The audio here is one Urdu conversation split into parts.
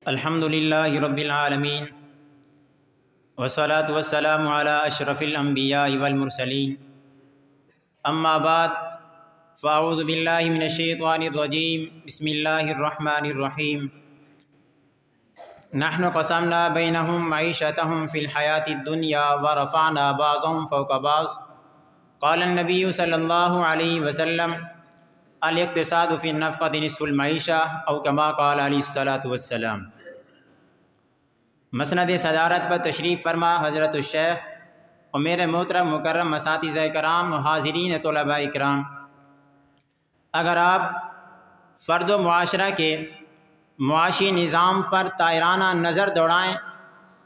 الحمد للہ رب العالمین والصلاة والسلام علی اشرف الانبیاء والمرسلین اما بعد فاعوذ باللہ من الشیطان الرجیم بسم اللہ الرحمن الرحیم نحن قسمنا بینہم معیشتہم فی الحیاة الدنیا ورفعنا بعضهم فوق بعض قال النبی صلی اللہ علیہ وسلم الاقتصاد فی النفقۃ نصف المعیشہ او کما قال علیہ الصلاۃ والسلام۔ مسند صدارت پر تشریف فرما حضرت الشیخ اور میرے محترم مکرم اساتذہ کرام و حاضرین طلباء کرام، اگر آپ فرد و معاشرہ کے معاشی نظام پر طائرانہ نظر دوڑائیں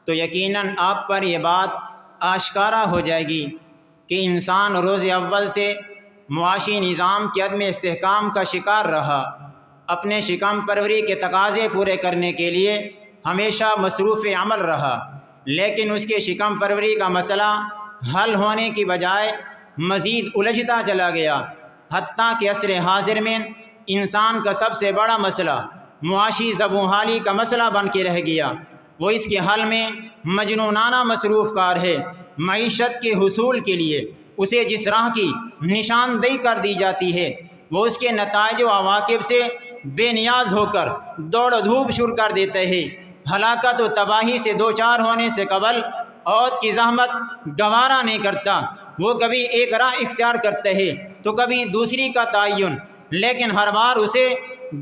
تو یقیناً آپ پر یہ بات آشکارا ہو جائے گی کہ انسان روز اول سے معاشی نظام کے عدم استحکام کا شکار رہا۔ اپنے شکم پروری کے تقاضے پورے کرنے کے لیے ہمیشہ مصروف عمل رہا، لیکن اس کے شکم پروری کا مسئلہ حل ہونے کی بجائے مزید الجھتا چلا گیا، حتیٰ کہ عصر حاضر میں انسان کا سب سے بڑا مسئلہ معاشی زبوں حالی کا مسئلہ بن کے رہ گیا۔ وہ اس کے حل میں مجنونانہ مصروف کار ہے۔ معیشت کے حصول کے لیے اسے جس راہ کی نشاندہی کر دی جاتی ہے وہ اس کے نتائج و عواقب سے بے نیاز ہو کر دوڑ دھوپ شروع کر دیتے ہیں۔ ہلاکت و تباہی سے دوچار ہونے سے قبل عود کی زحمت گوارا نہیں کرتا۔ وہ کبھی ایک راہ اختیار کرتے ہیں تو کبھی دوسری کا تعین، لیکن ہر بار اسے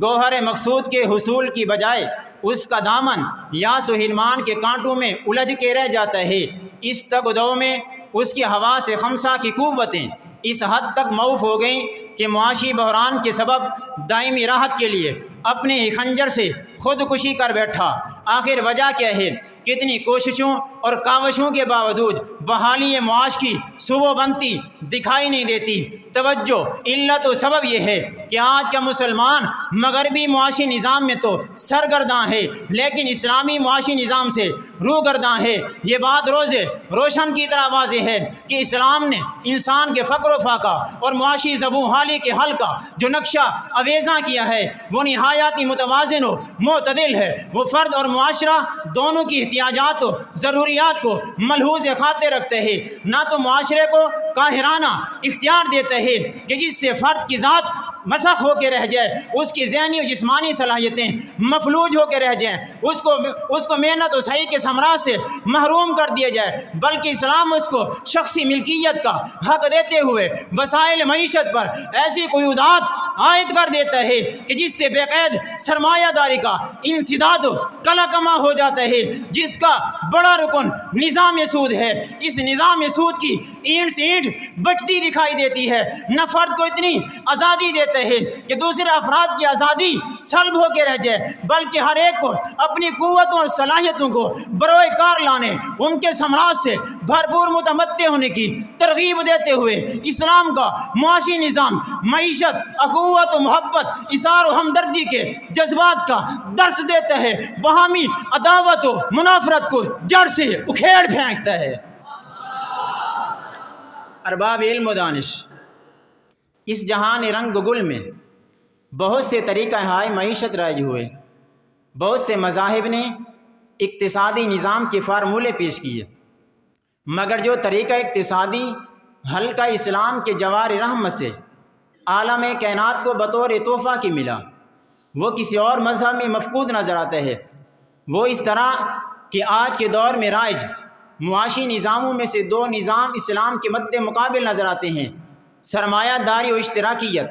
گوہر مقصود کے حصول کی بجائے اس کا دامن یاس و حرمان کے کانٹوں میں الجھ کے رہ جاتا ہے۔ اس تگ و دو میں اس کی حواس خمسہ کی قوتیں اس حد تک معوف ہو گئیں کہ معاشی بحران کے سبب دائمی راحت کے لیے اپنے ہی خنجر سے خودکشی کر بیٹھا۔ آخر وجہ کیا ہے؟ کتنی کوششوں اور کاوشوں کے باوجود بحالی معاش کی صبح بنتی دکھائی نہیں دیتی۔ توجہ، علت و سبب یہ ہے کہ آج کا مسلمان مغربی معاشی نظام میں تو سرگرداں ہے، لیکن اسلامی معاشی نظام سے روگرداں ہے۔ یہ بات روز روشن کی طرح واضح ہے کہ اسلام نے انسان کے فقر و فاقہ اور معاشی زبوں حالی کے حل کا جو نقشہ اویزاں کیا ہے وہ نہایت متوازن و معتدل ہے۔ وہ فرد اور معاشرہ دونوں کی احتیاجات و ضروریات کو ملحوظ خاطر رکھتے ہیں، نہ تو معاشرے کو قاہرانہ اختیار دیتے ہیں کہ جس سے فرد کی ذات مسخ ہو کے رہ جائے، اس کی ذہنی و جسمانی صلاحیتیں مفلوج ہو کے رہ جائیں، اس کو محنت و سعی کے ثمرات سے محروم کر دیا جائے، بلکہ اسلام اس کو شخصی ملکیت کا حق دیتے ہوئے وسائل معیشت پر ایسی قیودات عائد کر دیتا ہے کہ جس سے بے قید سرمایہ داری کا انسداد و کما ہو جاتا ہے، جس کا بڑا رکن نظام سود ہے۔ اس نظام سود کی اینٹ سے اینٹ بچتی دکھائی دیتی ہے، نہ فرد کو اتنی آزادی دیتے ہیں کہ دوسرے افراد کی آزادی سلب ہو کے رہ جائے، بلکہ ہر ایک کو اپنی قوتوں اور صلاحیتوں کو بروئے کار لانے، ان کے ثمرات سے بھرپور متمتع ہونے کی ترغیب دیتے ہوئے اسلام کا معاشی نظام معیشت، اخوت و محبت، اثار و ہمدردی کے جذبات کا درس دیتا ہے، باہمی عداوت و منافرت کو جڑ سے اکھیڑ پھینکتا ہے۔ ارباب علم و دانش، اس جہان رنگ گل میں بہت سے طریقہ ہائے معیشت رائج ہوئے، بہت سے مذاہب نے اقتصادی نظام کے فارمولے پیش کیے، مگر جو طریقہ اقتصادی حل کا اسلام کے جوار رحمت سے عالم کائنات کو بطور تحفہ کی ملا، وہ کسی اور مذہب میں مفقود نظر آتا ہے۔ وہ اس طرح کہ آج کے دور میں رائج معاشی نظاموں میں سے دو نظام اسلام کے مد مقابل نظر آتے ہیں: سرمایہ داری و اشتراکیت،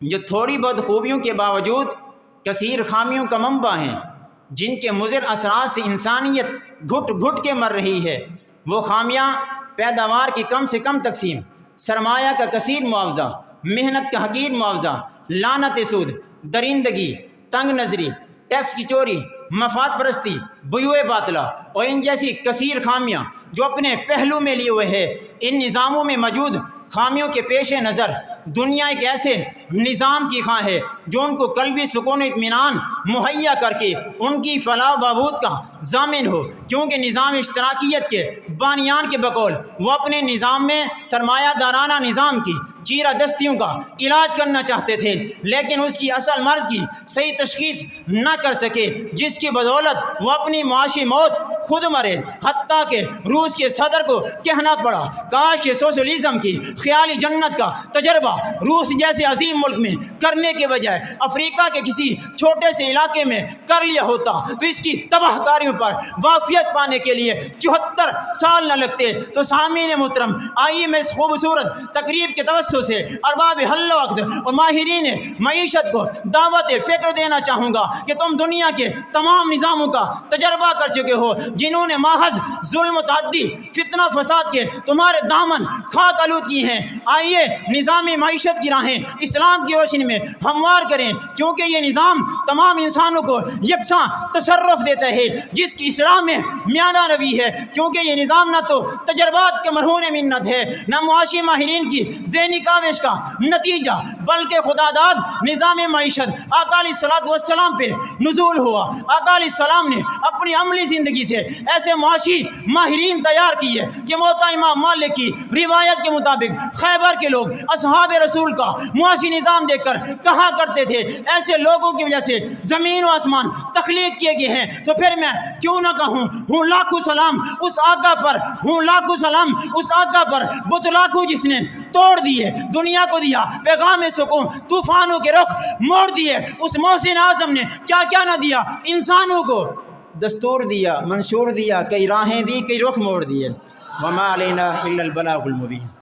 جو تھوڑی بہت خوبیوں کے باوجود کثیر خامیوں کا منبع ہیں، جن کے مضر اثرات سے انسانیت گھٹ گھٹ کے مر رہی ہے۔ وہ خامیاں پیداوار کی کم سے کم تقسیم، سرمایہ کا کثیر معاوضہ، محنت کا حقیر معاوضہ، لعنت سود، درندگی، تنگ نظری، ٹیکس کی چوری، مفاد پرستی، بیوع باطلہ اور ان جیسی کثیر خامیاں جو اپنے پہلو میں لیے ہوئے ہیں۔ ان نظاموں میں موجود خامیوں کے پیش نظر دنیا ایک ایسے نظام کی خواہ ہے جو ان کو قلبی سکون و اطمینان مہیا کر کے ان کی فلاح و بہبود کا ضامن ہو، کیونکہ نظام اشتراکیت کے بانیان کے بقول وہ اپنے نظام میں سرمایہ دارانہ نظام کی چیرہ دستیوں کا علاج کرنا چاہتے تھے، لیکن اس کی اصل مرض کی صحیح تشخیص نہ کر سکے، جس کی بدولت وہ اپنی معاشی موت خود مرے، حتیٰ کہ روس کے صدر کو کہنا پڑا کاش یہ سوشلزم کی خیالی جنت کا تجربہ روس جیسے عظیم ملک میں کرنے کے بجائے افریقہ کے کسی چھوٹے سے علاقے میں کر لیا ہوتا تو اس کی تباہ کاریوں پر واقفیت پانے کے لیے 74 سال نہ لگتے۔ تو سامعین محترم، آئیے میں اس خوبصورت تقریب کے توسط سے ارباب حل وقت اور ماہرین معیشت کو دعوت فکر دینا چاہوں گا کہ تم دنیا کے تمام نظاموں کا تجربہ کر چکے ہو جنہوں نے محض ظلم و تعدی، فتنہ فساد کے تمہارے دامن خاک آلود کی ہیں۔ آئیے نظام معیشت کی راہیں اسلام کی روشنی میں ہموار کریں، کیونکہ یہ نظام تمام انسانوں کو یکساں تصرف دیتا ہے، جس کی اسلام میں میانہ روی ہے، کیونکہ یہ نظام نہ تو تجربات کے مرہون منت ہے، نہ معاشی ماہرین کی ذہنی کاوش کا نتیجہ، بلکہ خدا داد نظام معیشت آقا علیہ السلام پہ نزول ہوا۔ آقا علیہ السلام نے اپنی عملی زندگی سے ایسے معاشی ماہرین تیار کیے کہ موطا امام مالک کی روایت کے مطابق خیبر کے لوگ اصحاب رسول کا معاشی نظام دیکھ کر کہا کرتے تھے ایسے لوگوں کی وجہ سے زمین و آسمان تخلیق کیے گئے ہیں، تو پھر میں کیوں نہ کہوں ہوں لاکھوں سلام اس آقا پر، ہوں لاکھوں سلام اس آقا پر بت لاکھوں جس نے توڑ دیے، دنیا کو دیا پیغام سکون، طوفانوں کے رخ موڑ دیے۔ اس محسن اعظم نے کیا کیا نہ دیا، انسانوں کو دستور دیا، منشور دیا، کئی راہیں دی، کئی رخ موڑ دیے۔ وما علینا الا البلاغ المبین۔